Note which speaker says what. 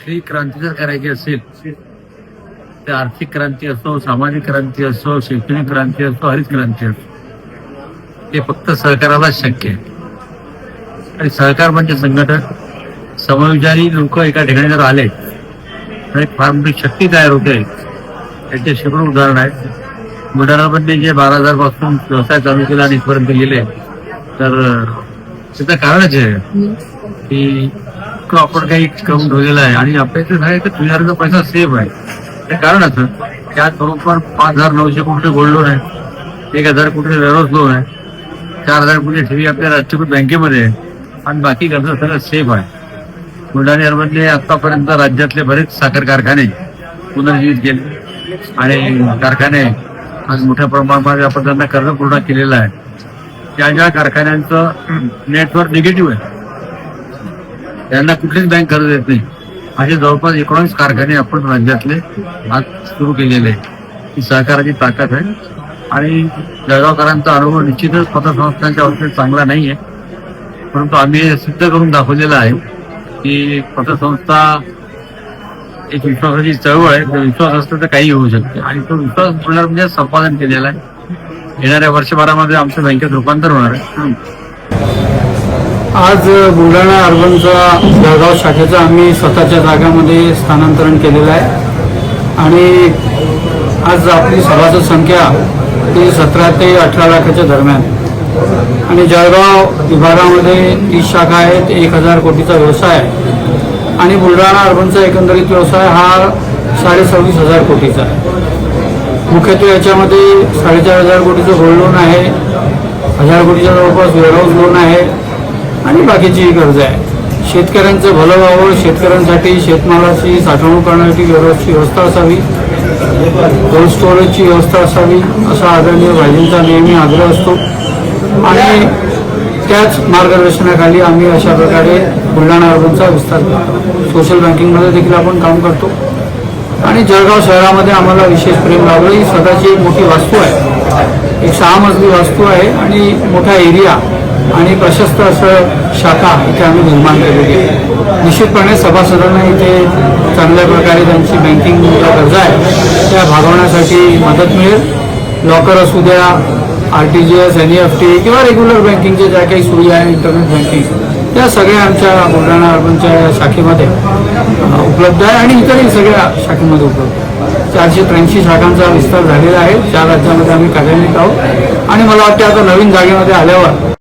Speaker 1: ही क्रांती जर करायची असेल तर आर्थिक क्रांती असो, सामाजिक क्रांती असो, शैक्षणिक क्रांती असो, हरित क्रांती असो, ते फक्त सहकारालाच शक्य आहे. आणि सहकार म्हणजे संघटन, समविचारी लोक एका ठिकाणी जर आले तर एक फार मोठी शक्ती तयार होते. याचे शेकडो उदाहरण आहेत. बुलढाणामध्ये जे 12,000 पासून व्यवसाय चालू केला आणि इथपर्यंत गेले, तर त्याचं कारणच आहे की आपण काही करून ठेवलेला आहे आणि आपल्या इथे नाही तर तुझ्याचा पैसा सेफ आहे. ते कारण असं त्यात बरोबर 5,900 कोटी गोल्ड लोन आहे, 1,000 कोटी रेरोज लोन आहे, 4,000 कोटी ठेवी आपल्या राष्ट्रीयकृत बँकेमध्ये आहे आणि बाकी कर्ज सगळं सेफ आहे. बुलढाणा शहरामधले आतापर्यंत राज्यातले बरेच साखर कारखाने पुनर्जीवित केले आणि कारखाने आज मोठ्या प्रमाणामध्ये आपण त्यांना कर्ज पूर्ण केलेलं आहे. त्या ज्या कारखान्यांचं नेटवर्क निगेटिव्ह आहे त्यांना कुठलीच बँक कर्ज देत नाही. असे जवळपास 19 कारखाने आपण राज्यातले आज सुरू केलेले आहे. ही सहकाराची ताकद आहे आणि जळगावकरांचा अनुभव निश्चितच पतसंस्थांच्या बाबतीत चांगला नाही आहे, परंतु आम्ही हे सिद्ध करून दाखवलेलं आहे की पतसंस्था एक विश्वासाची चळवळ आहे. तो विश्वास असतो तर काही होऊ शकते आणि तो विश्वास बोलणार म्हणजे संपादन केलेला आहे. येणाऱ्या वर्षभरामध्ये आमच्या बँकेत रूपांतर होणार आहे.
Speaker 2: आज बुलढाणा अर्बनचा जळगाव शाखेचं आम्ही स्वतःच्या जागामध्ये स्थानांतरण केलेलं आहे आणि आज आपली सभासद संख्या ती 17 ते 18 लाखाच्या दरम्यान आणि जळगाव विभागामध्ये 30 शाखा आहेत, 1,000 कोटीचा व्यवसाय आहे आणि बुलढाणा अर्बनचा एकंदरीत व्यवसाय हा 26,500 कोटीचा आहे. मुख्यत्वे याच्यामध्ये 4,500 कोटीचं गोल्ड लोन आहे, 1,000 कोटीच्या जवळपास वेअरहाऊस लोन आहे आणि बाकीची कर्ज आहे. शेतकऱ्यांचं भलं व्हावं, शेतकऱ्यांसाठी शेतमालाची साठवणूक करण्यासाठी व्यवस्था असावी, कोल्ड स्टोरेजची व्यवस्था असावी असा आदरणीय भाईंचा नेहमी आग्रह असतो आणि त्याच मार्गदर्शनाखाली आम्ही अशा प्रकारे बुलढाणा अर्बनचा विस्तार करतो. सोशल बँकिंगमध्ये देखील आपण काम करतो आणि जळगाव शहरामध्ये आम्हाला विशेष प्रेम लाभलं. ही स्वतःची एक मोठी वास्तू आहे, एक 6 मजली वास्तू आहे आणि मोठा एरिया आणि प्रशस्त असं शाखा इथे आम्ही निर्माण केलेली आहे. निश्चितपणे सभासदांना इथे चांगल्या प्रकारे त्यांची बँकिंग ज्या गरजा आहे त्या भागवण्यासाठी मदत मिळेल. लॉकर असू द्या, RTGS, NEFT किंवा रेग्युलर बँकिंगच्या ज्या काही सुविधा आहे, इंटरनेट बँकिंग, त्या सगळ्या आमच्या बुलढाणा अर्बनच्या शाखेमध्ये उपलब्ध आहे आणि इतरही सगळ्या शाखेमध्ये उपलब्ध आहे. 483 शाखांचा विस्तार झालेला आहे. 4 राज्यामध्ये आम्ही कार्यान्वित आहोत आणि मला वाटते आता नवीन जागेमध्ये आल्यावर